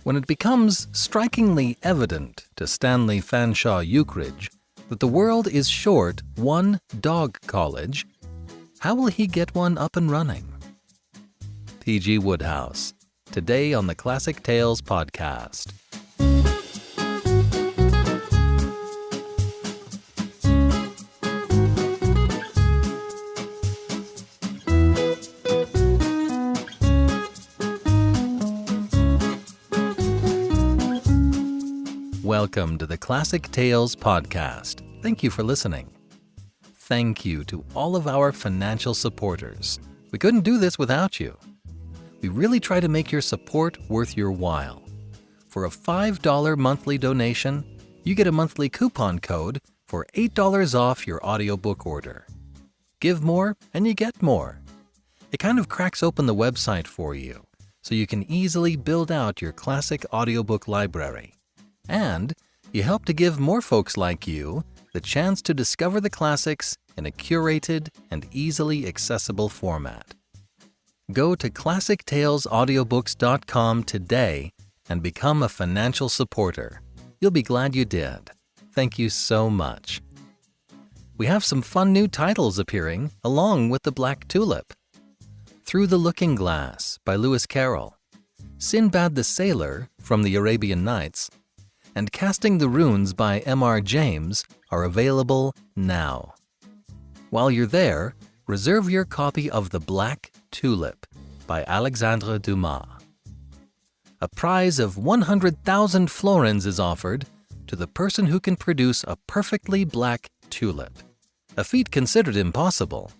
When it becomes strikingly evident to Stanley Fanshawe Eucridge that the world is short one dog college, how will he get one up and running? P.G. Wodehouse, today on the Classic Tales podcast. Welcome to the Classic Tales podcast. Thank you for listening. Thank you to all of our financial supporters. We couldn't do this without you. We really try to make your support worth your while. For a $5 monthly donation, you get a monthly coupon code for $8 off your audiobook order. Give more and you get more. It kind of cracks open the website for you, so you can easily build out your classic audiobook library. And you help to give more folks like you the chance to discover the classics in a curated and easily accessible format. Go to classictalesaudiobooks.com today and become a financial supporter. You'll be glad you did. Thank you so much. We have some fun new titles appearing along with The Black Tulip. Through the Looking Glass by Lewis Carroll, Sinbad the Sailor from the Arabian Nights, and Casting the Runes by M.R. James are available now. While you're there, reserve your copy of The Black Tulip by Alexandre Dumas. A prize of 100,000 florins is offered to the person who can produce a perfectly black tulip, a feat considered impossible.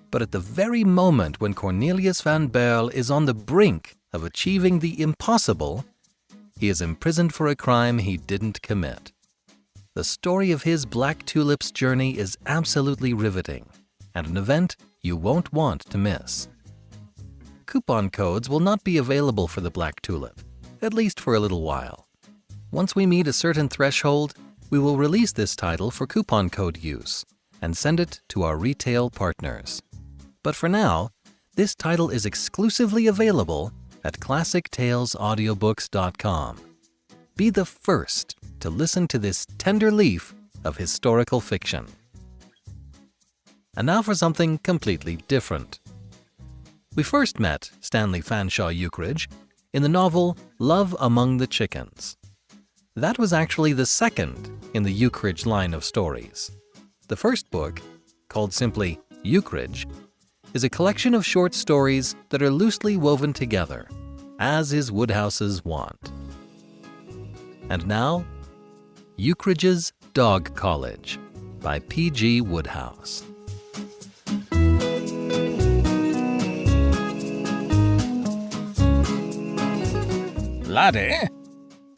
But at the very moment when Cornelius van Baerle is on the brink of achieving the impossible, he is imprisoned for a crime he didn't commit. The story of his Black Tulip's journey is absolutely riveting, and an event you won't want to miss. Coupon codes will not be available for the Black Tulip, at least for a little while. Once we meet a certain threshold, we will release this title for coupon code use and send it to our retail partners. But for now, this title is exclusively available at classictalesaudiobooks.com. Be the first to listen to this tender leaf of historical fiction. And now for something completely different. We first met Stanley Fanshawe Eucridge in the novel Love Among the Chickens. That was actually the second in the Eucridge line of stories. The first book, called simply Eucridge, is a collection of short stories that are loosely woven together, as is Wodehouse's wont. And now, Eucridge's Dog College by P.G. Wodehouse. "Laddie,"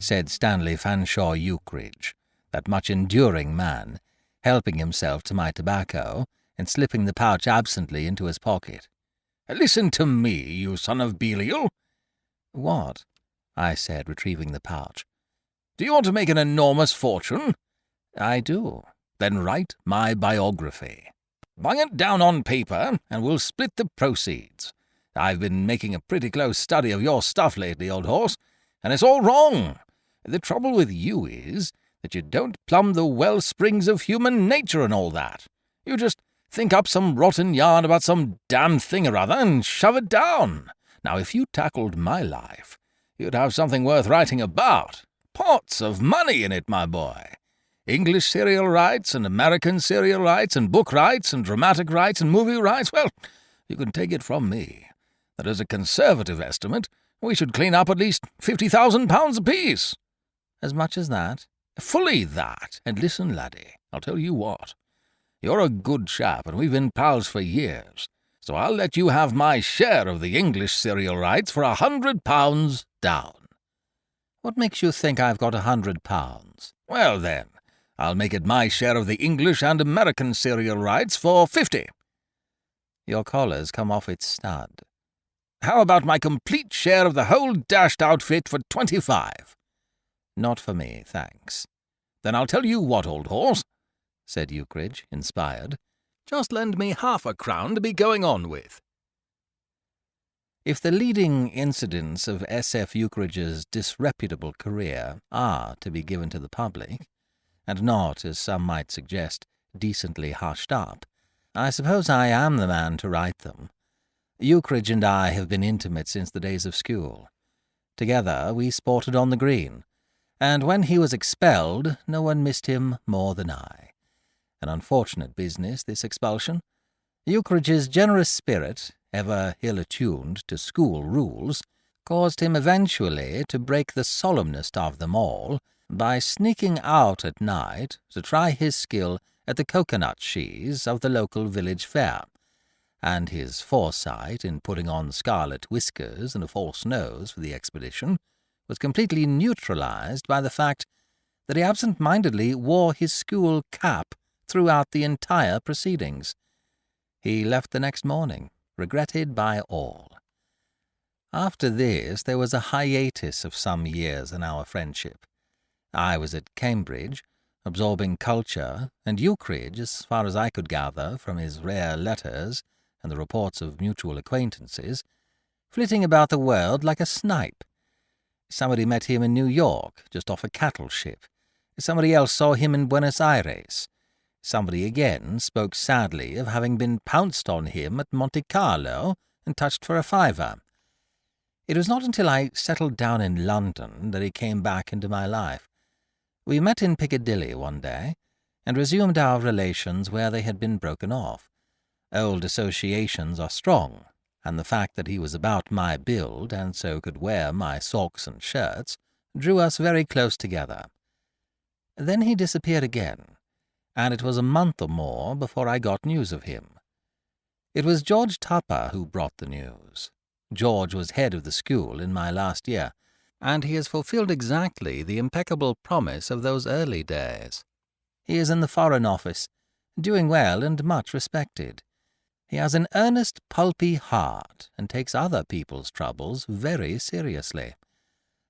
said Stanley Fanshawe Eucridge, that much-enduring man, helping himself to my tobacco and slipping the pouch absently into his pocket. "Listen to me, you son of Belial." "What?" I said, retrieving the pouch. "Do you want to make an enormous fortune?" "I do." "Then write my biography. Bung it down on paper, and we'll split the proceeds. I've been making a pretty close study of your stuff lately, old horse, and it's all wrong. The trouble with you is that you don't plumb the well springs of human nature and all that. You just think up some rotten yarn about some damn thing or other and shove it down. Now, if you tackled my life, you'd have something worth writing about. Pots of money in it, my boy. English serial rights and American serial rights and book rights and dramatic rights and movie rights. Well, you can take it from me that as a conservative estimate, we should clean up at least £50,000 apiece." "As much as that?" "Fully that. And listen, laddie, I'll tell you what. You're a good chap, and we've been pals for years, so I'll let you have my share of the English serial rights for £100 down." "What makes you think I've got £100? "Well, then, I'll make it my share of the English and American serial rights for 50. "Your collar's come off its stud." "How about my complete share of the whole dashed outfit for 25? "Not for me, thanks." "Then I'll tell you what, old horse," said Eucridge, inspired. "Just lend me half a crown to be going on with." If the leading incidents of S.F. Eucridge's disreputable career are to be given to the public, and not, as some might suggest, decently hushed up, I suppose I am the man to write them. Eucridge and I have been intimate since the days of school. Together we sported on the green, and when he was expelled, no one missed him more than I. An unfortunate business, this expulsion. Eucridge's generous spirit, ever ill-attuned to school rules, caused him eventually to break the solemnest of them all by sneaking out at night to try his skill at the coconut shees of the local village fair, and his foresight in putting on scarlet whiskers and a false nose for the expedition was completely neutralized by the fact that he absent-mindedly wore his school cap throughout the entire proceedings. He left the next morning, regretted by all. After this there was a hiatus of some years in our friendship. I was at Cambridge, absorbing culture, and Eucridge, as far as I could gather from his rare letters and the reports of mutual acquaintances, flitting about the world like a snipe. Somebody met him in New York, just off a cattle ship. Somebody else saw him in Buenos Aires. Somebody again spoke sadly of having been pounced on him at Monte Carlo and touched for a fiver. It was not until I settled down in London that he came back into my life. We met in Piccadilly one day, and resumed our relations where they had been broken off. Old associations are strong, and the fact that he was about my build, and so could wear my socks and shirts, drew us very close together. Then he disappeared again, and it was a month or more before I got news of him. It was George Tupper who brought the news. George was head of the school in my last year, and he has fulfilled exactly the impeccable promise of those early days. He is in the Foreign Office, doing well and much respected. He has an earnest, pulpy heart, and takes other people's troubles very seriously.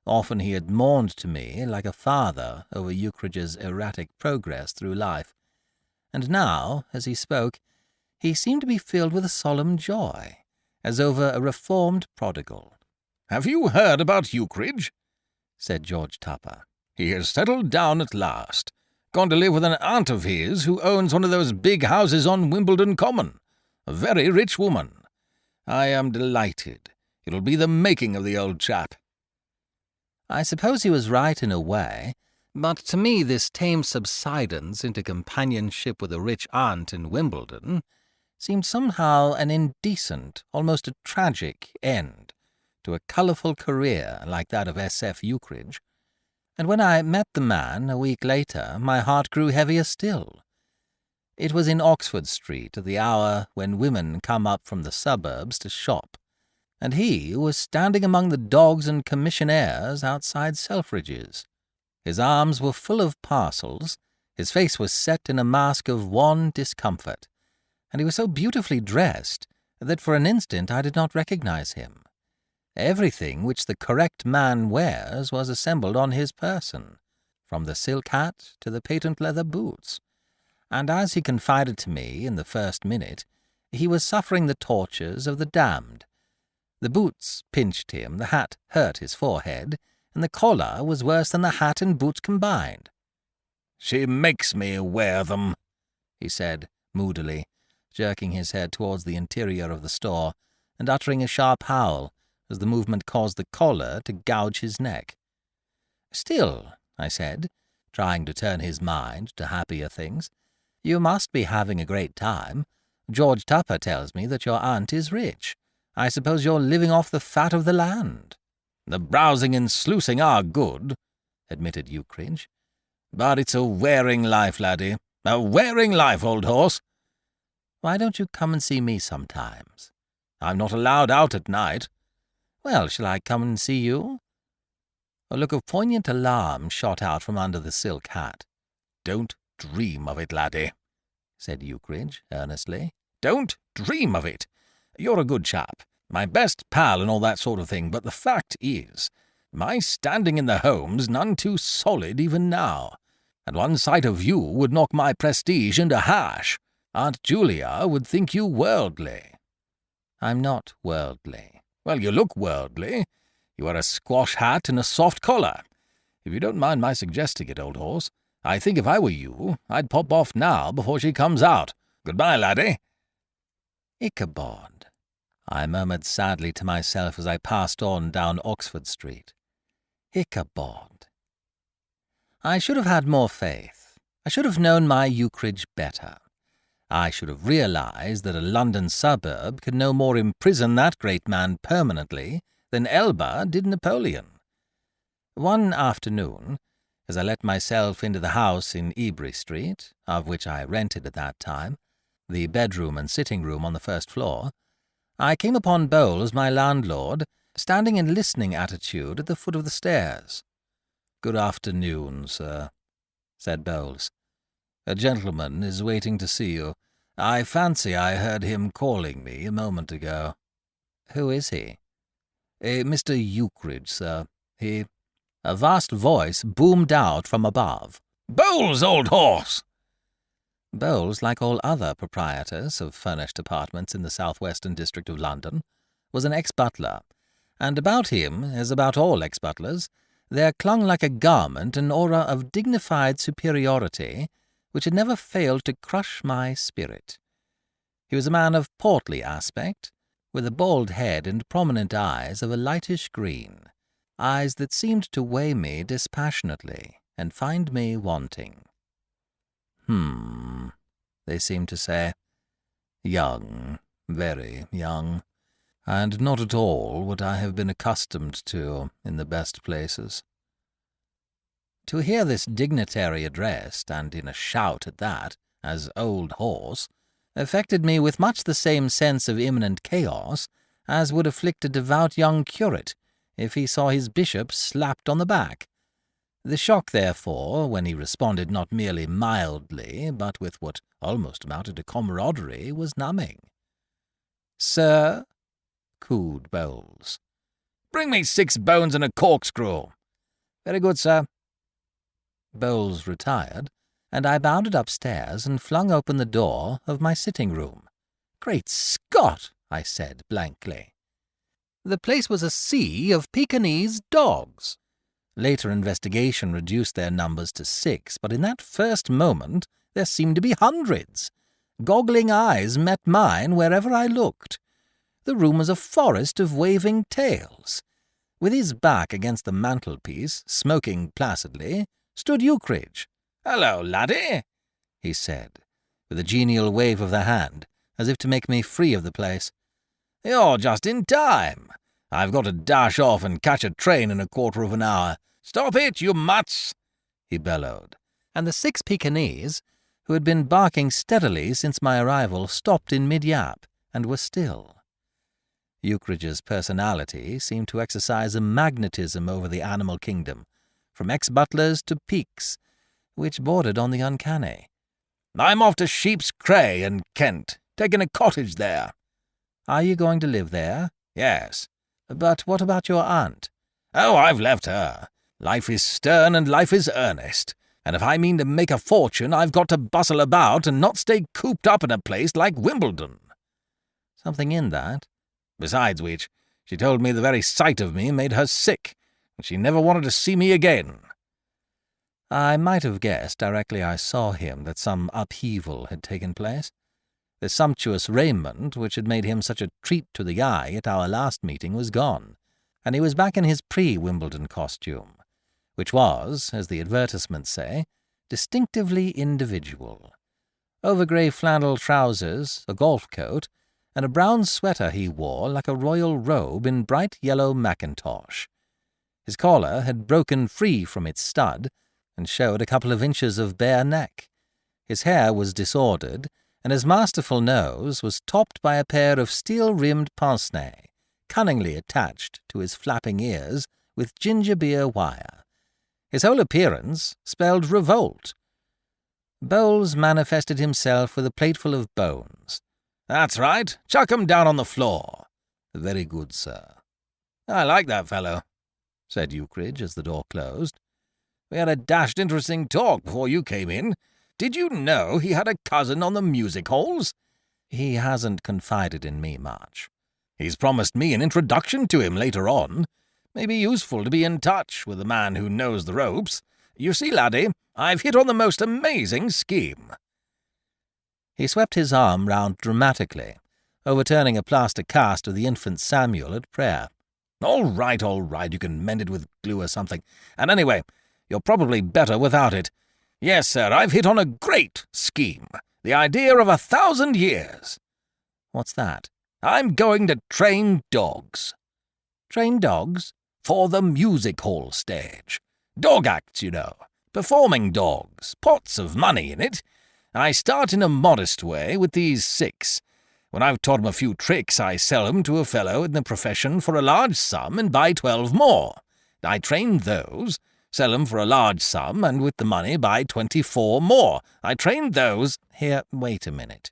Often he had mourned to me like a father over Eucridge's erratic progress through life, and now, as he spoke, he seemed to be filled with a solemn joy, as over a reformed prodigal. "Have you heard about Eucridge?" said George Tupper. "He has settled down at last, gone to live with an aunt of his who owns one of those big houses on Wimbledon Common, a very rich woman. I am delighted. It'll be the making of the old chap." I suppose he was right in a way, but to me this tame subsidence into companionship with a rich aunt in Wimbledon seemed somehow an indecent, almost a tragic end to a colourful career like that of S.F. Eucridge, and when I met the man a week later my heart grew heavier still. It was in Oxford Street at the hour when women come up from the suburbs to shop, and he was standing among the dogs and commissionaires outside Selfridge's. His arms were full of parcels, his face was set in a mask of wan discomfort, and he was so beautifully dressed that for an instant I did not recognize him. Everything which the correct man wears was assembled on his person, from the silk hat to the patent leather boots, and as he confided to me in the first minute, he was suffering the tortures of the damned. The boots pinched him, the hat hurt his forehead, and the collar was worse than the hat and boots combined. "She makes me wear them," he said moodily, jerking his head towards the interior of the store and uttering a sharp howl as the movement caused the collar to gouge his neck. "Still," I said, trying to turn his mind to happier things, "you must be having a great time. George Tupper tells me that your aunt is rich. I suppose you're living off the fat of the land." "The browsing and sluicing are good," admitted Eucridge. "But it's a wearing life, laddie. A wearing life, old horse." "Why don't you come and see me sometimes?" "I'm not allowed out at night." "Well, shall I come and see you?" A look of poignant alarm shot out from under the silk hat. "Don't dream of it, laddie," said Eucridge earnestly. "Don't dream of it. You're a good chap, my best pal and all that sort of thing, but the fact is, my standing in the home's none too solid even now, and one sight of you would knock my prestige into hash. Aunt Julia would think you worldly." "I'm not worldly," Well, you look worldly. You wear a squash hat and a soft collar. If you don't mind my suggesting it, old horse, I think if I were you, I'd pop off now before she comes out. Goodbye, laddie." "Ichabod," I murmured sadly to myself as I passed on down Oxford Street. "Ichabod. I should have had more faith. I should have known my Eucridge better. I should have realized that a London suburb could no more imprison that great man permanently than Elba did Napoleon. One afternoon, as I let myself into the house in Ebury Street, of which I rented at that time, the bedroom and sitting-room on the first floor, I came upon Bowles, my landlord, standing in listening attitude at the foot of the stairs. "Good afternoon, sir," said Bowles. "A gentleman is waiting to see you. I fancy I heard him calling me a moment ago." "Who is he?" "A Mr. Eucridge, sir. He—" A vast voice boomed out from above. "Bowles, old horse!" Bowles, like all other proprietors of furnished apartments in the south-western district of London, was an ex-butler, and about him, as about all ex-butlers, there clung like a garment an aura of dignified superiority which had never failed to crush my spirit. He was a man of portly aspect, with a bald head and prominent eyes of a lightish green, eyes that seemed to weigh me dispassionately and find me wanting. They seemed to say. Young, very young, and not at all what I have been accustomed to in the best places. To hear this dignitary addressed, and in a shout at that, as old horse, affected me with much the same sense of imminent chaos as would afflict a devout young curate if he saw his bishop slapped on the back. The shock, therefore, when he responded not merely mildly, but with what almost amounted to camaraderie, was numbing. "Sir?" cooed Bowles. "Bring me 6 bones and a corkscrew." "Very good, sir." Bowles retired, and I bounded upstairs and flung open the door of my sitting-room. "Great Scott!" I said blankly. The place was a sea of Pekingese dogs. Later investigation reduced their numbers to 6, but in that first moment there seemed to be hundreds. Goggling eyes met mine wherever I looked. The room was a forest of waving tails. With his back against the mantelpiece, smoking placidly, stood Eucridge. "Hello, laddie," he said, with a genial wave of the hand, as if to make me free of the place. "You're just in time. I've got to dash off and catch a train in a quarter of an hour. Stop it, you mutts!" he bellowed, and the 6 Pekingese, who had been barking steadily since my arrival, stopped in mid-yap and were still. Eucridge's personality seemed to exercise a magnetism over the animal kingdom, from ex-butlers to peaks, which bordered on the uncanny. "I'm off to Sheep's Cray in Kent, taking a cottage there." "Are you going to live there?" "Yes." "But what about your aunt?" "Oh, I've left her. Life is stern and life is earnest, and if I mean to make a fortune, I've got to bustle about and not stay cooped up in a place like Wimbledon." "Something in that." "Besides which, she told me the very sight of me made her sick, and she never wanted to see me again." I might have guessed directly I saw him that some upheaval had taken place. The sumptuous raiment which had made him such a treat to the eye at our last meeting was gone, and he was back in his pre-Wimbledon costume, which was, as the advertisements say, distinctively individual. Over grey flannel trousers, a golf coat, and a brown sweater he wore like a royal robe in bright yellow mackintosh. His collar had broken free from its stud and showed a couple of inches of bare neck. His hair was disordered, and his masterful nose was topped by a pair of steel-rimmed pince-nez, cunningly attached to his flapping ears with ginger-beer wire. His whole appearance spelled revolt. Bowles manifested himself with a plateful of bones. "That's right. Chuck 'em down on the floor." "Very good, sir." "I like that fellow," said Eucridge as the door closed. "We had a dashed interesting talk before you came in. Did you know he had a cousin on the music halls?" "He hasn't confided in me much." He's promised me an introduction to him later on. May be useful to be in touch with a man who knows the ropes. You see, laddie, I've hit on the most amazing scheme." He swept his arm round dramatically, overturning a plaster cast of the infant Samuel at prayer. All right, you can mend it with glue or something. And anyway, you're probably better without it. Yes, sir, I've hit on a great scheme. The idea of 1,000 years. What's that? I'm going to train dogs. Train dogs? For the music hall stage. Dog acts, you know. Performing dogs. Pots of money in it. I start in a modest way with these 6. When I've taught 'em a few tricks, I sell 'em to a fellow in the profession for a large sum and buy 12 more. I train those, sell 'em for a large sum, and with the money buy 24 more. I train those— Here, wait a minute.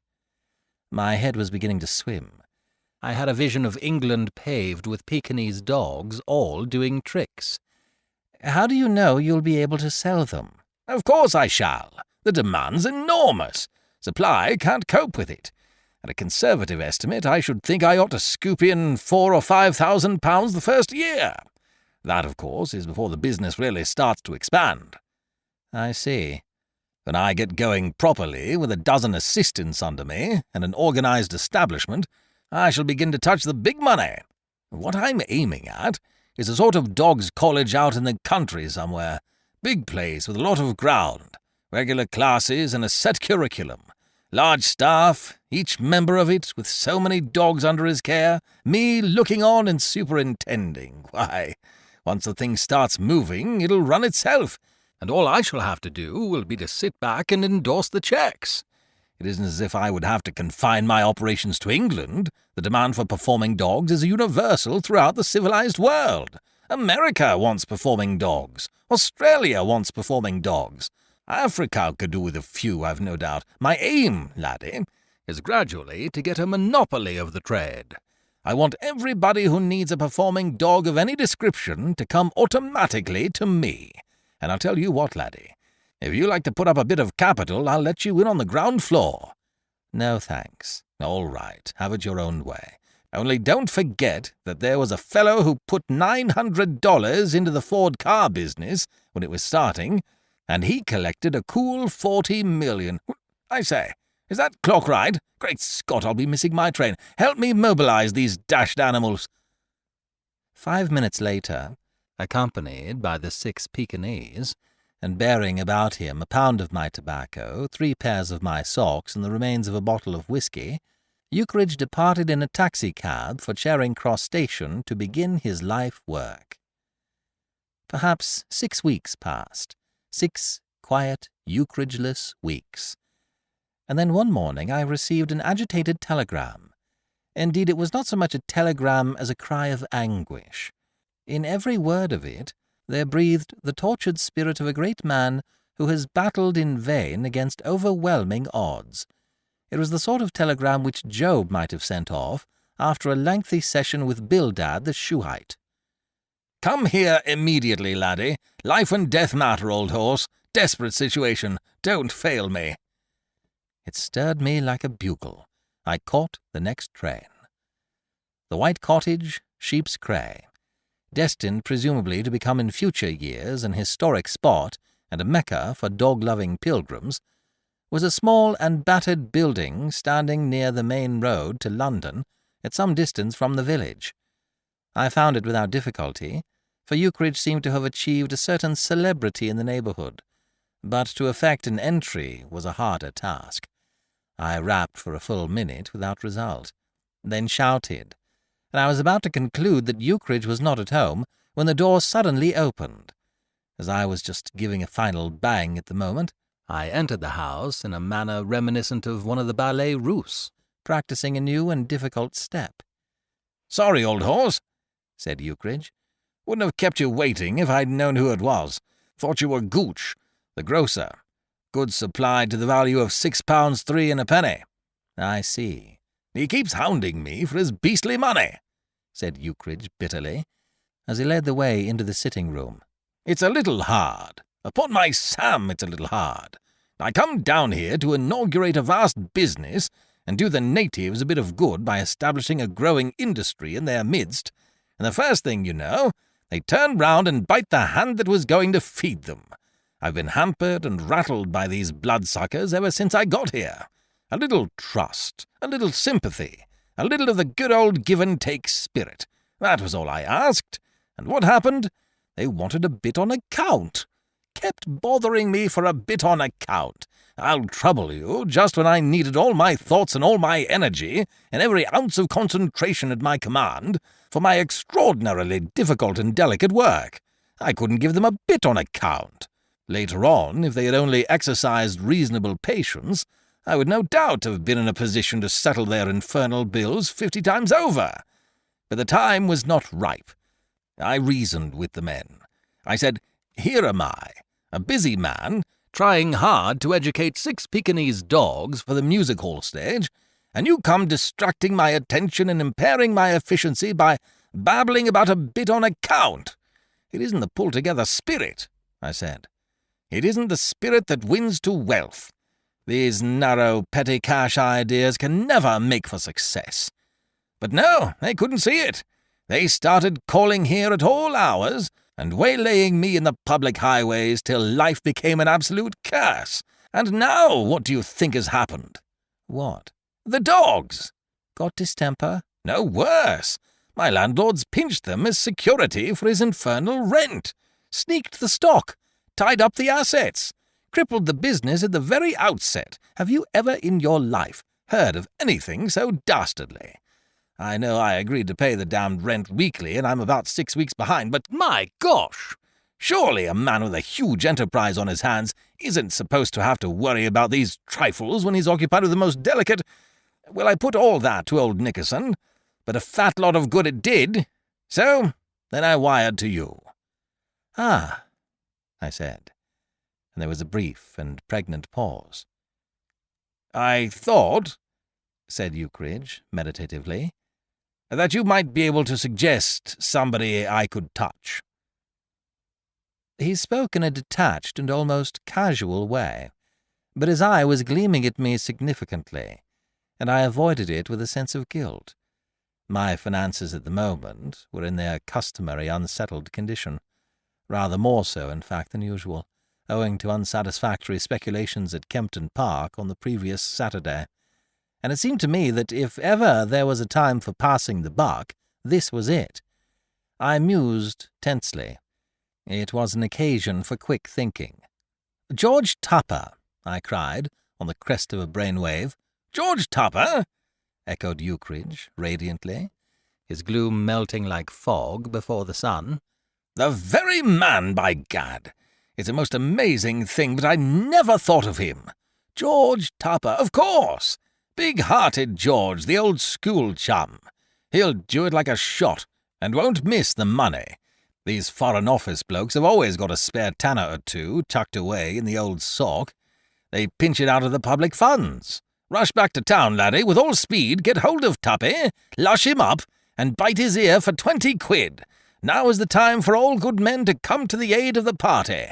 My head was beginning to swim. I had a vision of England paved with Pekingese dogs, all doing tricks. How do you know you'll be able to sell them? Of course I shall. The demand's enormous. Supply can't cope with it. At a conservative estimate, I should think I ought to scoop in £4,000 or £5,000 the first year. That, of course, is before the business really starts to expand. I see. When I get going properly, with a dozen assistants under me and an organised establishment, I shall begin to touch the big money. What I'm aiming at is a sort of dogs' college out in the country somewhere. Big place with a lot of ground, regular classes and a set curriculum. Large staff, each member of it with so many dogs under his care, me looking on and superintending. Why, once the thing starts moving, it'll run itself, and all I shall have to do will be to sit back and endorse the checks. It isn't as if I would have to confine my operations to England. The demand for performing dogs is universal throughout the civilized world. America wants performing dogs. Australia wants performing dogs. Africa could do with a few, I've no doubt. My aim, laddie, is gradually to get a monopoly of the trade. I want everybody who needs a performing dog of any description to come automatically to me. And I'll tell you what, laddie, if you like to put up a bit of capital, I'll let you in on the ground floor. No, thanks. All right, have it your own way. Only don't forget that there was a fellow who put $900 into the Ford car business when it was starting, and he collected a cool $40 million. I say, is that clock right? Great Scott, I'll be missing my train. Help me mobilize these dashed animals. 5 minutes later, accompanied by the 6 Pekingese, and bearing about him a pound of my tobacco, 3 pairs of my socks, and the remains of a bottle of whisky, Eucridge departed in a taxicab for Charing Cross Station to begin his life work. Perhaps 6 weeks passed, 6 quiet, Eucridgeless weeks. And then one morning I received an agitated telegram. Indeed, it was not so much a telegram as a cry of anguish. In every word of it there breathed the tortured spirit of a great man who has battled in vain against overwhelming odds. It was the sort of telegram which Job might have sent off after a lengthy session with Bildad the Shuhite. Come here immediately, laddie. Life and death matter, old horse. Desperate situation. Don't fail me. It stirred me like a bugle. I caught the next train. The White Cottage, Sheep's Cray, destined presumably to become in future years an historic spot and a mecca for dog-loving pilgrims, was a small and battered building standing near the main road to London at some distance from the village. I found it without difficulty, for Eucridge seemed to have achieved a certain celebrity in the neighbourhood, but to effect an entry was a harder task. I rapped for a full minute without result, then shouted, and I was about to conclude that Eucridge was not at home when the door suddenly opened. As I was just giving a final bang at the moment, I entered the house in a manner reminiscent of one of the ballet Russes, practising a new and difficult step. "Sorry, old horse," said Eucridge. "Wouldn't have kept you waiting if I'd known who it was. Thought you were Gooch, the grocer. Goods supplied to the value of £6 3 and a penny." "I see." "He keeps hounding me for his beastly money," said Eucridge bitterly, as he led the way into the sitting-room. "It's a little hard. Upon my Sam, it's a little hard. I come down here to inaugurate a vast business, and do the natives a bit of good by establishing a growing industry in their midst, and the first thing you know, they turn round and bite the hand that was going to feed them. I've been hampered and rattled by these bloodsuckers ever since I got here. A little trust, a little sympathy, a little of the good old give-and-take spirit. That was all I asked. And what happened? They wanted a bit on account. Kept bothering me for a bit on account. I'll trouble you just when I needed all my thoughts and all my energy and every ounce of concentration at my command for my extraordinarily difficult and delicate work. I couldn't give them a bit on account. Later on, if they had only exercised reasonable patience, I would no doubt have been in a position to settle their infernal bills 50 times over. But the time was not ripe. I reasoned with the men. I said, here am I, a busy man, trying hard to educate 6 Pekingese dogs for the music hall stage, and you come distracting my attention and impairing my efficiency by babbling about a bit on account. It isn't the pull-together spirit, I said. It isn't the spirit that wins to wealth. These narrow, petty cash ideas can never make for success. But no, they couldn't see it. They started calling here at all hours and waylaying me in the public highways till life became an absolute curse. And now what do you think has happened? What? The dogs. Got distemper? No, worse. My landlord's pinched them as security for his infernal rent. Sneaked the stock. Tied up the assets. Crippled the business at the very outset. Have you ever in your life heard of anything so dastardly? I know I agreed to pay the damned rent weekly, and I'm about 6 weeks behind, but my gosh! Surely a man with a huge enterprise on his hands isn't supposed to have to worry about these trifles when he's occupied with the most delicate— Well, I put all that to old Nickerson, but a fat lot of good it did. So, then I wired to you. Ah, I said, and there was a brief and pregnant pause. I thought, said Eucridge meditatively, that you might be able to suggest somebody I could touch. He spoke in a detached and almost casual way, but his eye was gleaming at me significantly, and I avoided it with a sense of guilt. My finances at the moment were in their customary unsettled condition, rather more so, in fact, than usual, owing to unsatisfactory speculations at Kempton Park on the previous Saturday. And it seemed to me that if ever there was a time for passing the buck, this was it. I mused tensely. It was an occasion for quick thinking. "George Tupper," I cried, on the crest of a brainwave. "George Tupper?" echoed Eucridge radiantly, his gloom melting like fog before the sun. "The very man, by gad! It's a most amazing thing, but I never thought of him. George Tupper, of course! Big-hearted George, the old school chum. He'll do it like a shot, and won't miss the money. These Foreign Office blokes have always got a spare tanner or two tucked away in the old sock. They pinch it out of the public funds. Rush back to town, laddie, with all speed, get hold of Tuppy, lush him up, and bite his ear for 20 quid. Now is the time for all good men to come to the aid of the party."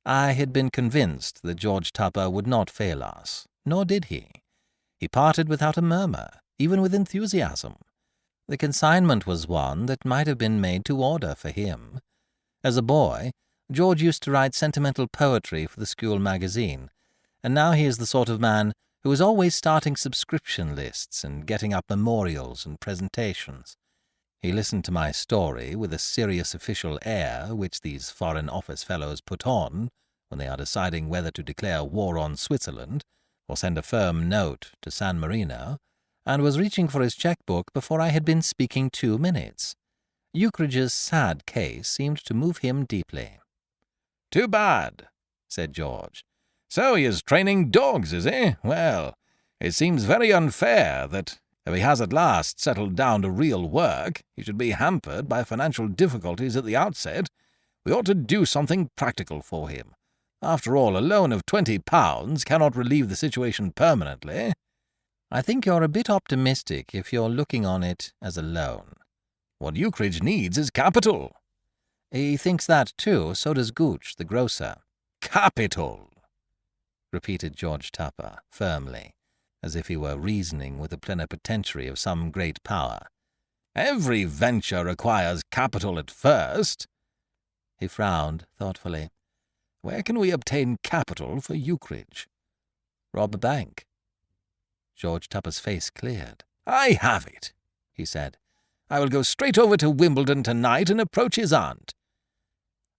I had been convinced that George Tupper would not fail us, nor did he. He parted without a murmur, even with enthusiasm. The consignment was one that might have been made to order for him. As a boy, George used to write sentimental poetry for the school magazine, and now he is the sort of man who is always starting subscription lists and getting up memorials and presentations. He listened to my story with a serious official air which these Foreign Office fellows put on when they are deciding whether to declare war on Switzerland or send a firm note to San Marino, and was reaching for his checkbook before I had been speaking 2 minutes. Eucridge's sad case seemed to move him deeply. "Too bad," said George. "So he is training dogs, is he? Well, it seems very unfair that, if he has at last settled down to real work, he should be hampered by financial difficulties at the outset. We ought to do something practical for him. After all, a loan of £20 cannot relieve the situation permanently." "I think you're a bit optimistic if you're looking on it as a loan. What Eucridge needs is capital." "He thinks that too, so does Gooch, the grocer." "Capital," repeated George Tupper, firmly, as if he were reasoning with a plenipotentiary of some great power. "Every venture requires capital at first." He frowned thoughtfully. "Where can we obtain capital for Eucridge?" "Rob a bank." George Tupper's face cleared. "I have it," he said. "I will go straight over to Wimbledon tonight and approach his aunt."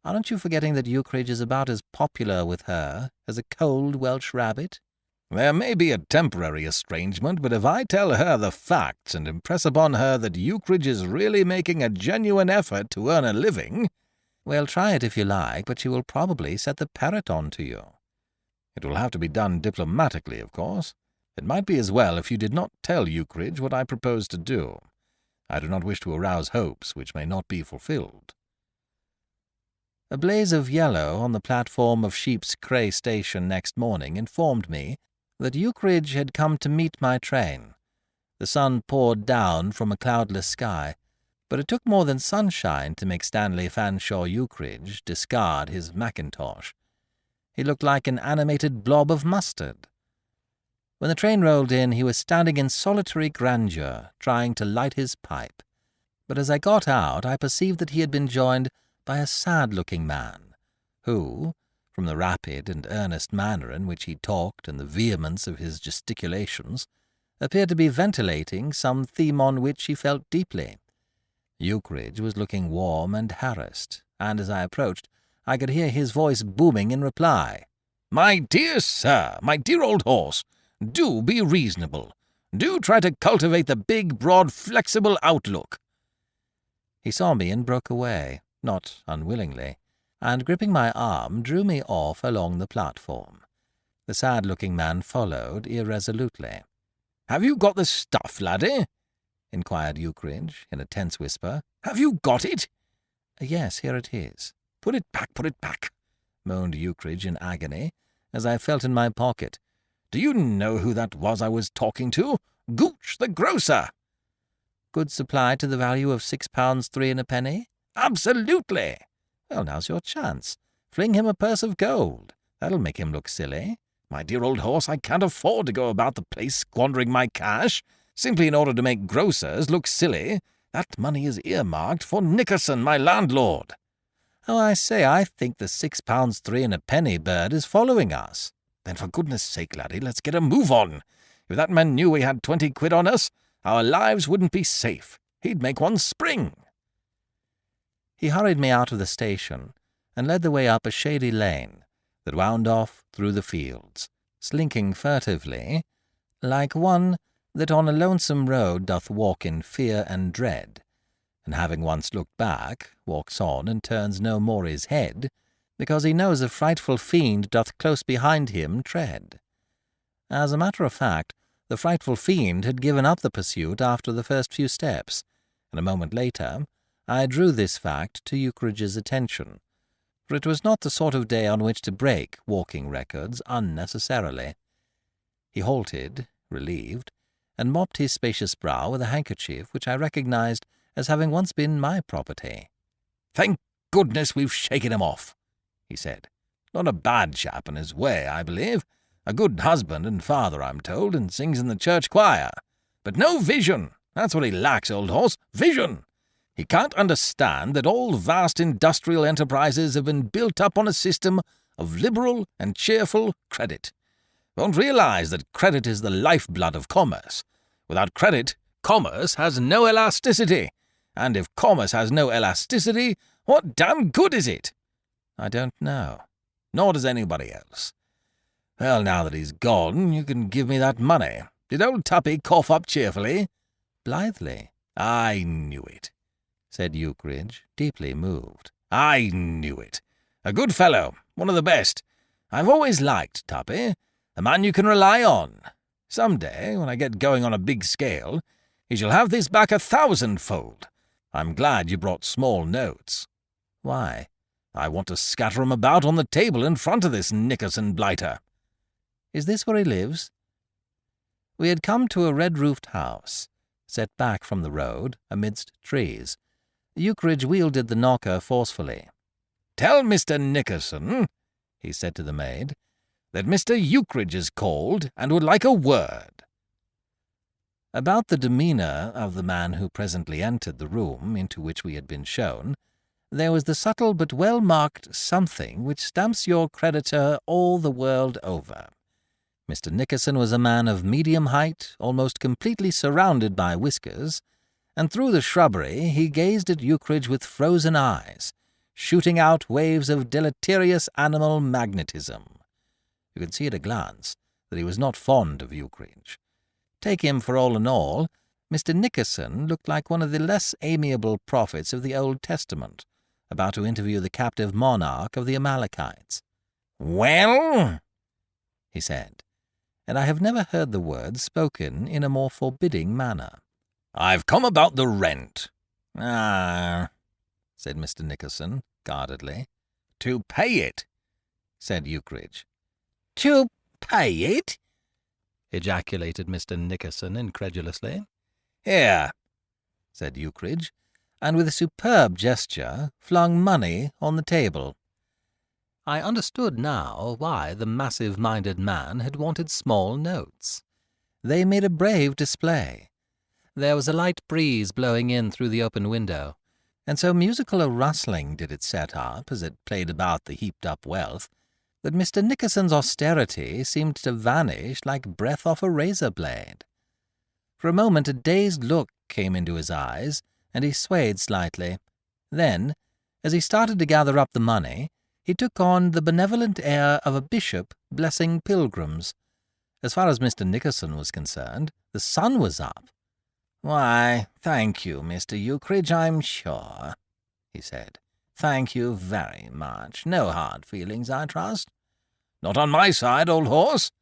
"Aren't you forgetting that Eucridge is about as popular with her as a cold Welsh rabbit?" "There may be a temporary estrangement, but if I tell her the facts and impress upon her that Eucridge is really making a genuine effort to earn a living—" "Well, try it if you like, but she will probably set the parrot on to you." "It will have to be done diplomatically, of course. It might be as well if you did not tell Eucridge what I propose to do. I do not wish to arouse hopes which may not be fulfilled." A blaze of yellow on the platform of Sheep's Cray station next morning informed me that Eucridge had come to meet my train. The sun poured down from a cloudless sky, but it took more than sunshine to make Stanley Fanshawe Eucridge discard his mackintosh. He looked like an animated blob of mustard. When the train rolled in, he was standing in solitary grandeur, trying to light his pipe. But as I got out, I perceived that he had been joined by a sad-looking man, who, from the rapid and earnest manner in which he talked and the vehemence of his gesticulations, appeared to be ventilating some theme on which he felt deeply. Eucridge was looking warm and harassed, and as I approached, I could hear his voice booming in reply. "My dear sir, my dear old horse, do be reasonable. Do try to cultivate the big, broad, flexible outlook." He saw me and broke away, not unwillingly, and gripping my arm drew me off along the platform. The sad-looking man followed irresolutely. "Have you got the stuff, laddie?" inquired Eucridge in a tense whisper. "Have you got it?" "Yes, here it is." Put it back," moaned Eucridge in agony, as I felt in my pocket. "Do you know who that was I was talking to? Gooch, the grocer." "Good supply to the value of £6 3 and a penny?" "Absolutely." "Well, now's your chance. Fling him a purse of gold. That'll make him look silly." "My dear old horse, I can't afford to go about the place squandering my cash, simply in order to make grocers look silly. That money is earmarked for Nickerson, my landlord." "Oh, I say, I think the £6 3 and a penny bird is following us." "Then for goodness sake, laddie, let's get a move on. If that man knew we had 20 quid on us, our lives wouldn't be safe. He'd make one spring." He hurried me out of the station and led the way up a shady lane that wound off through the fields, slinking furtively, like one that on a lonesome road doth walk in fear and dread, and having once looked back, walks on and turns no more his head, because he knows a frightful fiend doth close behind him tread. As a matter of fact, the frightful fiend had given up the pursuit after the first few steps, and a moment later I drew this fact to Eucridge's attention, for it was not the sort of day on which to break walking records unnecessarily. He halted, relieved, and mopped his spacious brow with a handkerchief which I recognized as having once been my property. "Thank goodness we've shaken him off," he said. "Not a bad chap in his way, I believe. A good husband and father, I'm told, and sings in the church choir. But no vision. That's what he lacks, old horse. Vision. He can't understand that all vast industrial enterprises have been built up on a system of liberal and cheerful credit. Won't realize that credit is the lifeblood of commerce. Without credit, commerce has no elasticity. And if commerce has no elasticity, what damn good is it?" "I don't know." "Nor does anybody else. Well, now that he's gone, you can give me that money. Did old Tuppy cough up cheerfully?" "Blithely." "I knew it," said Eucridge, deeply moved. "I knew it. A good fellow, one of the best. I've always liked Tuppy, a man you can rely on. Some day, when I get going on a big scale, he shall have this back 1,000-fold. I'm glad you brought small notes." "Why?" "I want to scatter 'em about on the table in front of this Nickerson blighter." "Is this where he lives?" We had come to a red-roofed house, set back from the road amidst trees. Eucridge wielded the knocker forcefully. "Tell Mr. Nickerson," he said to the maid, "that Mr. Eucridge is called and would like a word." About the demeanour of the man who presently entered the room into which we had been shown, there was the subtle but well-marked something which stamps your creditor all the world over. Mr. Nickerson was a man of medium height, almost completely surrounded by whiskers, and through the shrubbery he gazed at Eucridge with frozen eyes, shooting out waves of deleterious animal magnetism. You could see at a glance that he was not fond of Eucridge. Take him for all in all, Mr. Nickerson looked like one of the less amiable prophets of the Old Testament, about to interview the captive monarch of the Amalekites. "Well?" he said, and I have never heard the words spoken in a more forbidding manner. "I've come about the rent." "Ah," said Mr. Nickerson, guardedly. "To pay it," said Eucridge. "To pay it?" ejaculated Mr. Nickerson incredulously. "Here," said Eucridge, and with a superb gesture flung money on the table. I understood now why the massive-minded man had wanted small notes. They made a brave display. There was a light breeze blowing in through the open window, and so musical a rustling did it set up as it played about the heaped-up wealth, that Mr. Nickerson's austerity seemed to vanish like breath off a razor-blade. For a moment a dazed look came into his eyes, and he swayed slightly. Then, as he started to gather up the money, he took on the benevolent air of a bishop blessing pilgrims. As far as Mr. Nickerson was concerned, the sun was up. "Why, thank you, Mr. Eucridge, I'm sure," he said. "Thank you very much. No hard feelings, I trust?" "Not on my side, old horse,"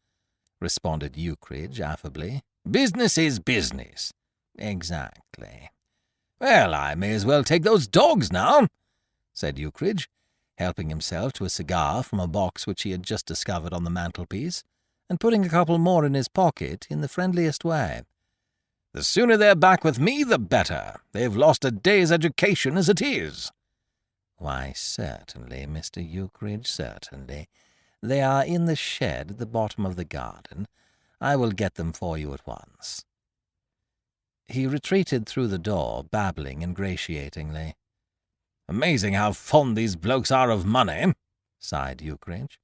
responded Eucridge affably. "Business is business." "Exactly." "Well, I may as well take those dogs now," said Eucridge, helping himself to a cigar from a box which he had just discovered on the mantelpiece, and putting a couple more in his pocket in the friendliest way. "The sooner they're back with me, the better. They've lost a day's education as it is." "Why, certainly, Mr. Eucridge, certainly. They are in the shed at the bottom of the garden. I will get them for you at once." He retreated through the door, babbling ingratiatingly. "Amazing how fond these blokes are of money," sighed Eucridge.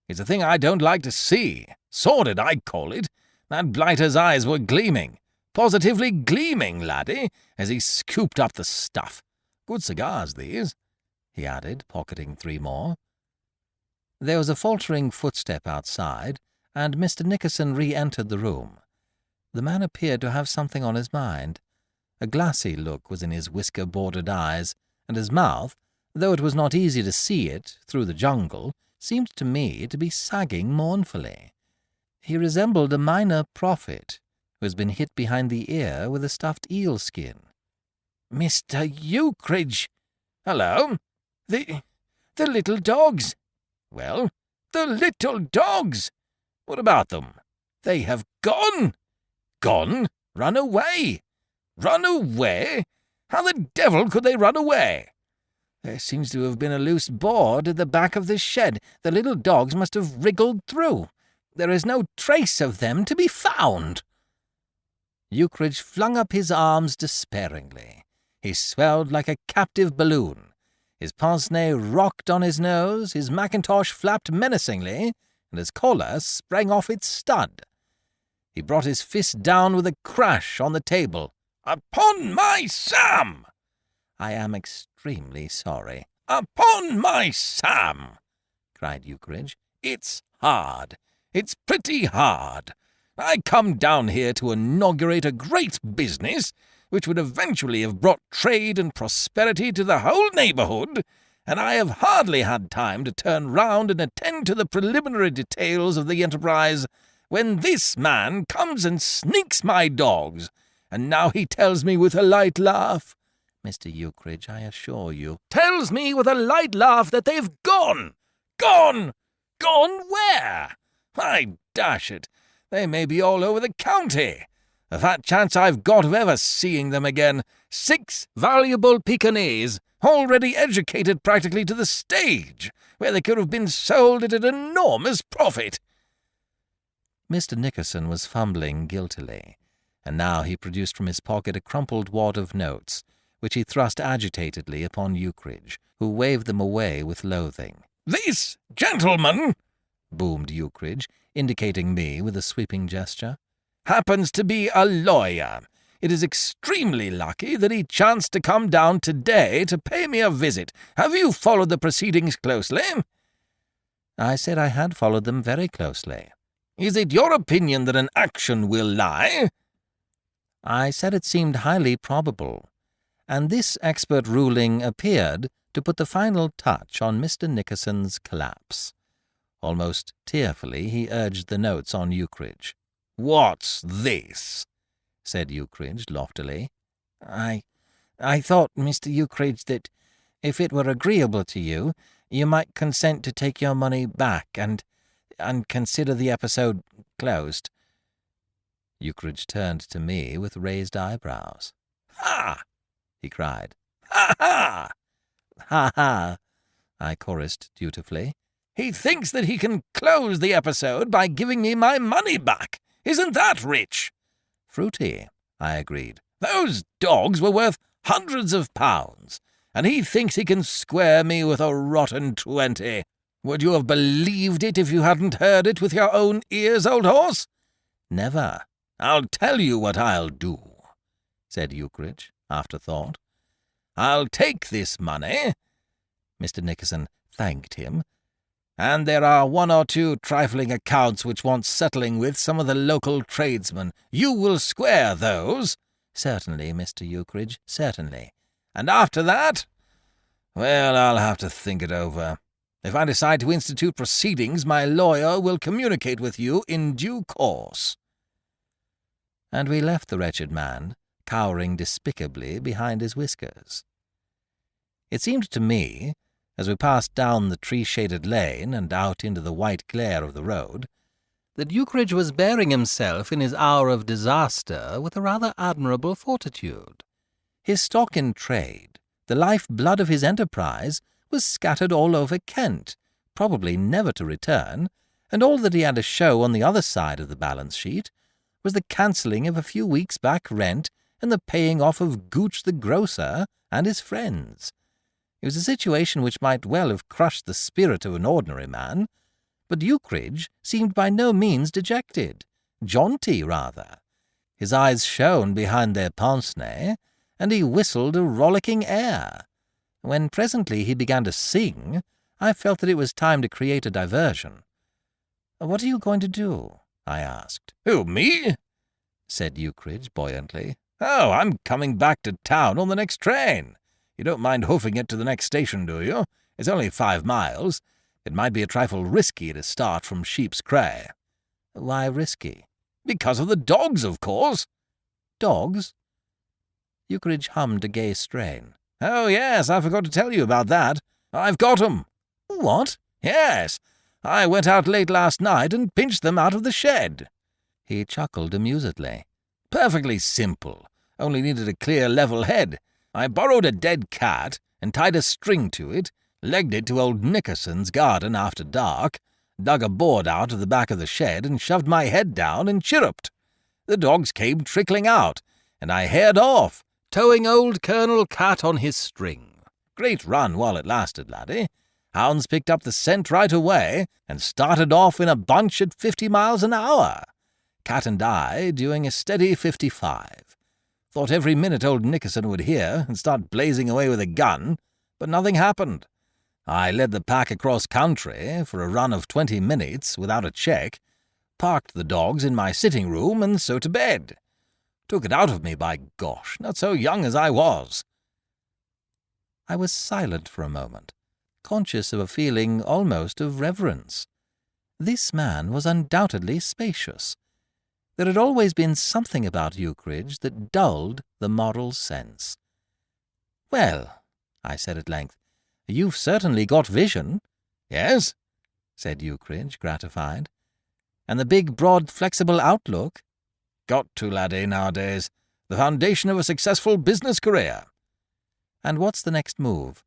"It's a thing I don't like to see. Sordid, I call it. That blighter's eyes were gleaming. Positively gleaming, laddie, as he scooped up the stuff. Good cigars, these," he added, pocketing 3 more. There was a faltering footstep outside, and Mr. Nickerson re-entered the room. The man appeared to have something on his mind. A glassy look was in his whisker-bordered eyes, and his mouth, though it was not easy to see it through the jungle, seemed to me to be sagging mournfully. He resembled a minor prophet who has been hit behind the ear with a stuffed eel skin. "Mr. Eucridge! Hello! The little dogs!" "Well?" "The little dogs! What about them?" "They have gone!" "Gone? Run away!" "Run away? How the devil could they run away?" "There seems to have been a loose board at the back of the shed. The little dogs must have wriggled through. There is no trace of them to be found." Eucridge flung up his arms despairingly. He swelled like a captive balloon. His pince-nez rocked on his nose, his mackintosh flapped menacingly, and his collar sprang off its stud. He brought his fist down with a crash on the table. "Upon my Sam!" "I am extremely sorry." "Upon my Sam!" cried Eucridge. "It's hard. It's pretty hard. I come down here to inaugurate a great business which would eventually have brought trade and prosperity to the whole neighbourhood, and I have hardly had time to turn round and attend to the preliminary details of the enterprise when this man comes and sneaks my dogs, and now he tells me with a light laugh—" "Mr. Eucridge, I assure you—" "Tells me with a light laugh that they've gone! Gone! Gone where? Why, dash it, they may be all over the county. A fat chance I've got of ever seeing them again. 6 valuable Pekingese, already educated practically to the stage, where they could have been sold at an enormous profit." Mr. Nickerson was fumbling guiltily, and now he produced from his pocket a crumpled wad of notes, which he thrust agitatedly upon Eucridge, who waved them away with loathing. "This gentleman," boomed Eucridge, indicating me with a sweeping gesture, "happens to be a lawyer. It is extremely lucky that he chanced to come down today to pay me a visit. Have you followed the proceedings closely?" I said I had followed them very closely. "Is it your opinion that an action will lie?" I said it seemed highly probable, and this expert ruling appeared to put the final touch on Mr. Nickerson's collapse. Almost tearfully he urged the notes on Eucridge. "What's this?" said Eucridge loftily. I thought, Mr. Eucridge, that if it were agreeable to you, you might consent to take your money back and consider the episode closed." Eucridge turned to me with raised eyebrows. "Ha!" he cried. "Ha ha!" "Ha ha!" I chorused dutifully. "He thinks that he can close the episode by giving me my money back. Isn't that rich?" "Fruity," I agreed. "Those dogs were worth hundreds of pounds, and he thinks he can square me with a rotten 20. Would you have believed it if you hadn't heard it with your own ears, old horse?" "Never." "I'll tell you what I'll do," said Eucridge, after thought. "I'll take this money," Mr. Nickerson thanked him, "and there are one or two trifling accounts which want settling with some of the local tradesmen. You will square those." "Certainly, Mr. Eucridge, certainly." "And after that? Well, I'll have to think it over. If I decide to institute proceedings, my lawyer will communicate with you in due course." And we left the wretched man, cowering despicably behind his whiskers. It seemed to me, as we passed down the tree-shaded lane and out into the white glare of the road, that Eucridge was bearing himself in his hour of disaster with a rather admirable fortitude. His stock in trade, the life-blood of his enterprise, was scattered all over Kent, probably never to return, and all that he had to show on the other side of the balance sheet was the cancelling of a few weeks' back rent and the paying off of Gooch the grocer and his friends. It was a situation which might well have crushed the spirit of an ordinary man, but Eucridge seemed by no means dejected, jaunty rather. His eyes shone behind their pince-nez, and he whistled a rollicking air. When presently he began to sing, I felt that it was time to create a diversion. "What are you going to do?" I asked. "Who, me?" said Eucridge buoyantly. "Oh, I'm coming back to town on the next train. You don't mind hoofing it to the next station, do you? It's only 5 miles. It might be a trifle risky to start from Sheep's Cray." "Why risky?" "Because of the dogs, of course." "Dogs?" Eucridge hummed a gay strain. "Oh, yes, I forgot to tell you about that. I've got 'em." "What?" "Yes. I went out late last night and pinched them out of the shed." He chuckled amusedly. "Perfectly simple. Only needed a clear, level head. I borrowed a dead cat and tied a string to it, legged it to old Nickerson's garden after dark, dug a board out of the back of the shed and shoved my head down and chirruped. The dogs came trickling out, and I haired off, towing old Colonel Cat on his string. Great run while it lasted, laddie. Hounds picked up the scent right away and started off in a bunch at 50 miles an hour. Cat and I doing a steady 55. Thought every minute old Nickerson would hear and start blazing away with a gun, but nothing happened. I led the pack across country for a run of 20 minutes without a check, parked the dogs in my sitting room, and so to bed. Took it out of me, by gosh, not so young as I was." I was silent for a moment, conscious of a feeling almost of reverence. This man was undoubtedly spacious. There had always been something about Eucridge that dulled the moral sense. "Well," I said at length, "you've certainly got vision." "Yes," said Eucridge, gratified. "And the big, broad, flexible outlook?" "Got to, laddie, nowadays. The foundation of a successful business career." "And what's the next move?"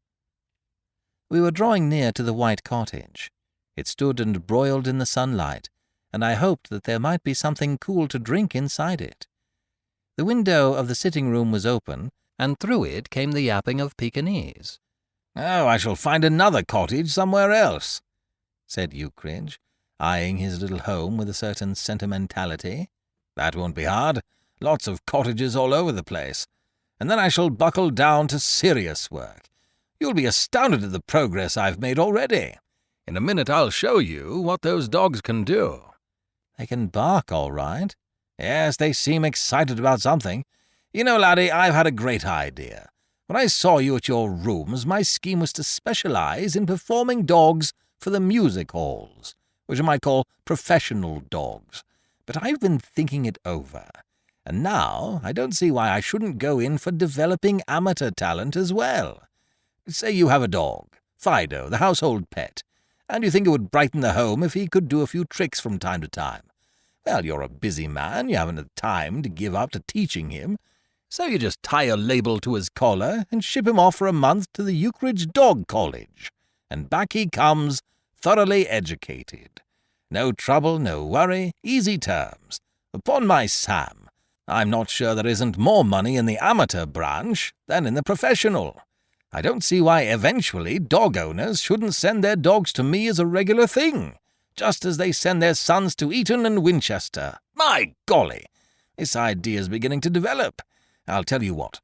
We were drawing near to the white cottage. It stood and broiled in the sunlight, and I hoped that there might be something cool to drink inside it. The window of the sitting-room was open, and through it came the yapping of Pekingese. "Oh, I shall find another cottage somewhere else," said Eucridge, eyeing his little home with a certain sentimentality. "That won't be hard. Lots of cottages all over the place. And then I shall buckle down to serious work. You'll be astounded at the progress I've made already. In a minute I'll show you what those dogs can do." "They can bark all right." "Yes, they seem excited about something. You know, laddie, I've had a great idea. When I saw you at your rooms, my scheme was to specialize in performing dogs for the music halls, which I might call professional dogs. But I've been thinking it over, and now I don't see why I shouldn't go in for developing amateur talent as well. Say you have a dog, Fido, the household pet, and you think it would brighten the home if he could do a few tricks from time to time. Well, you're a busy man, you haven't the time to give up to teaching him, so you just tie a label to his collar and ship him off for a month to the Eucridge Dog College, and back he comes, thoroughly educated. No trouble, no worry, easy terms. Upon my Sam, I'm not sure there isn't more money in the amateur branch than in the professional. I don't see why eventually dog owners shouldn't send their dogs to me as a regular thing, just as they send their sons to Eton and Winchester. My golly, this idea's beginning to develop. I'll tell you what.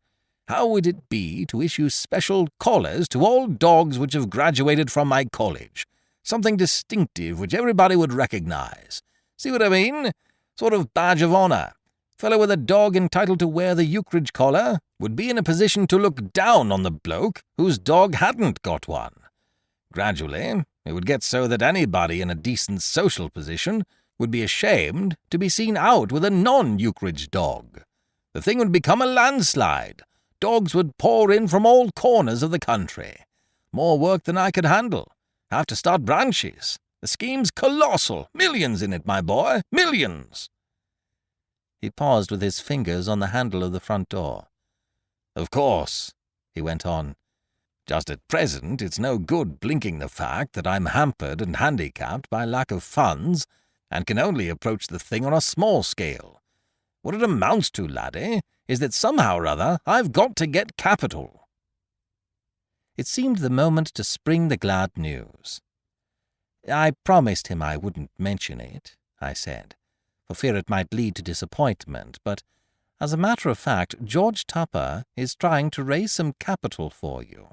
How would it be to issue special collars to all dogs which have graduated from my college? Something distinctive which everybody would recognize. See what I mean? Sort of badge of honor. Fellow with a dog entitled to wear the Eucridge collar would be in a position to look down on the bloke whose dog hadn't got one. Gradually, it would get so that anybody in a decent social position would be ashamed to be seen out with a non-Eucridge dog. The thing would become a landslide. Dogs would pour in from all corners of the country. More work than I could handle. Have to start branches. The scheme's colossal. Millions in it, my boy. Millions. He paused with his fingers on the handle of the front door. "Of course," he went on, "just at present it's no good blinking the fact that I'm hampered and handicapped by lack of funds and can only approach the thing on a small scale. What it amounts to, laddie, is that somehow or other I've got to get capital." It seemed the moment to spring the glad news. "I promised him I wouldn't mention it," I said, for fear it might lead to disappointment, but as a matter of fact, George Tupper is trying to raise some capital for you.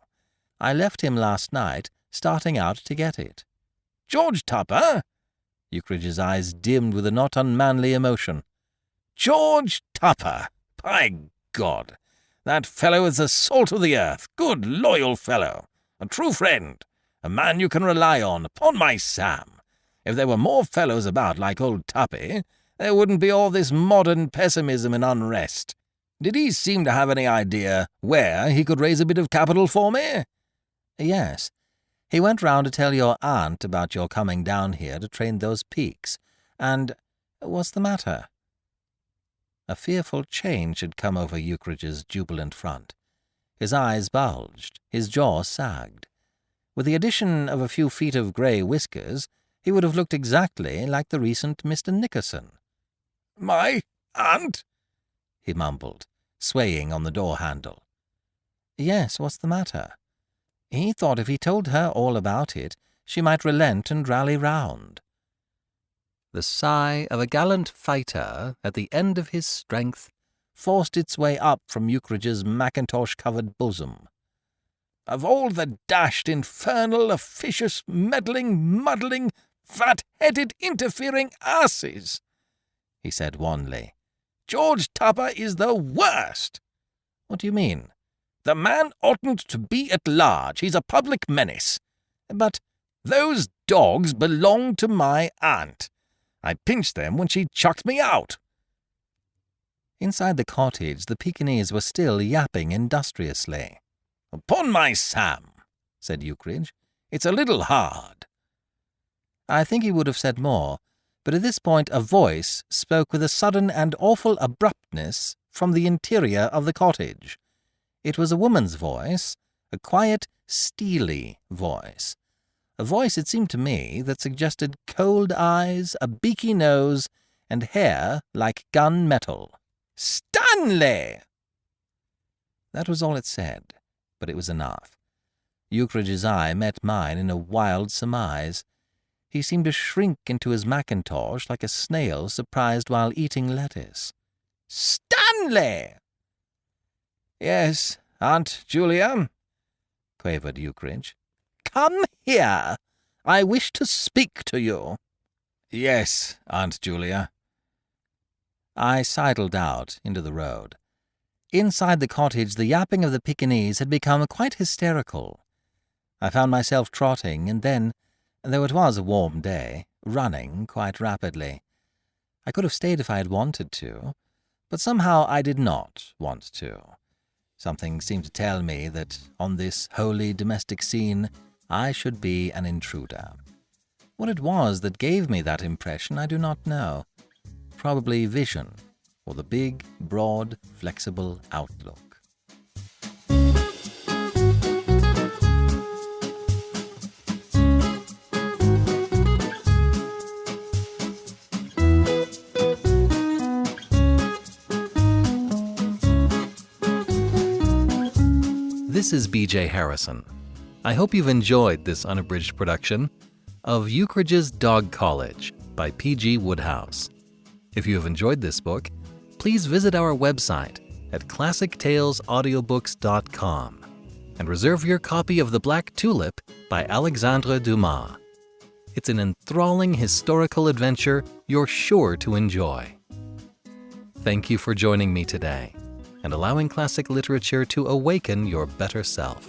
I left him last night, starting out to get it." "George Tupper?" Eucridge's eyes dimmed with a not unmanly emotion. "George Tupper! By God! That fellow is the salt of the earth. Good, loyal fellow. A true friend. A man you can rely on, upon my Sam. If there were more fellows about like old Tuppy, there wouldn't be all this modern pessimism and unrest. Did he seem to have any idea where he could raise a bit of capital for me?" "Yes. He went round to tell your aunt about your coming down here to train those peaks. And what's the matter?" A fearful change had come over Eucridge's jubilant front. His eyes bulged, his jaw sagged. With the addition of a few feet of grey whiskers, he would have looked exactly like the recent Mr. Nickerson. "My aunt?" he mumbled, swaying on the door-handle. "Yes, what's the matter?" He thought if he told her all about it, she might relent and rally round. The sigh of a gallant fighter at the end of his strength forced its way up from Eucridge's mackintosh-covered bosom. "Of all the dashed, infernal, officious, meddling, muddling, fat-headed, interfering asses," he said wanly, "George Tupper is the worst." "What do you mean?" "The man oughtn't to be at large. He's a public menace. But those dogs belong to my aunt. I pinched them when she chucked me out." Inside the cottage, the Pekingese were still yapping industriously. "Upon my Sam," said Eucridge, "it's a little hard." I think he would have said more, but at this point a voice spoke with a sudden and awful abruptness from the interior of the cottage. It was a woman's voice, a quiet, steely voice. A voice, it seemed to me, that suggested cold eyes, a beaky nose, and hair like gun metal. "Stand Stanley! That was all it said, but it was enough. Eucridge's eye met mine in a wild surmise. He seemed to shrink into his mackintosh like a snail surprised while eating lettuce. Stanley! Yes, Aunt Julia, quavered Eucridge. Come here. I wish to speak to you. Yes, Aunt Julia. I sidled out into the road. Inside the cottage, the yapping of the Pekingese had become quite hysterical. I found myself trotting, and then, though it was a warm day, running quite rapidly. I could have stayed if I had wanted to, but somehow I did not want to. Something seemed to tell me that on this holy domestic scene I should be an intruder. What it was that gave me that impression I do not know. Probably vision, or the big, broad, flexible outlook. This is B.J. Harrison. I hope you've enjoyed this unabridged production of Eucridge's Dog College by P.G. Woodhouse. If you have enjoyed this book, please visit our website at classictalesaudiobooks.com and reserve your copy of The Black Tulip by Alexandre Dumas. It's an enthralling historical adventure you're sure to enjoy. Thank you for joining me today and allowing classic literature to awaken your better self.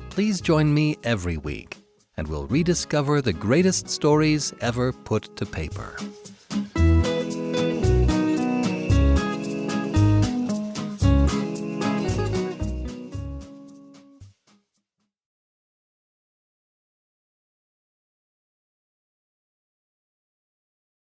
Please join me every week, and we'll rediscover the greatest stories ever put to paper.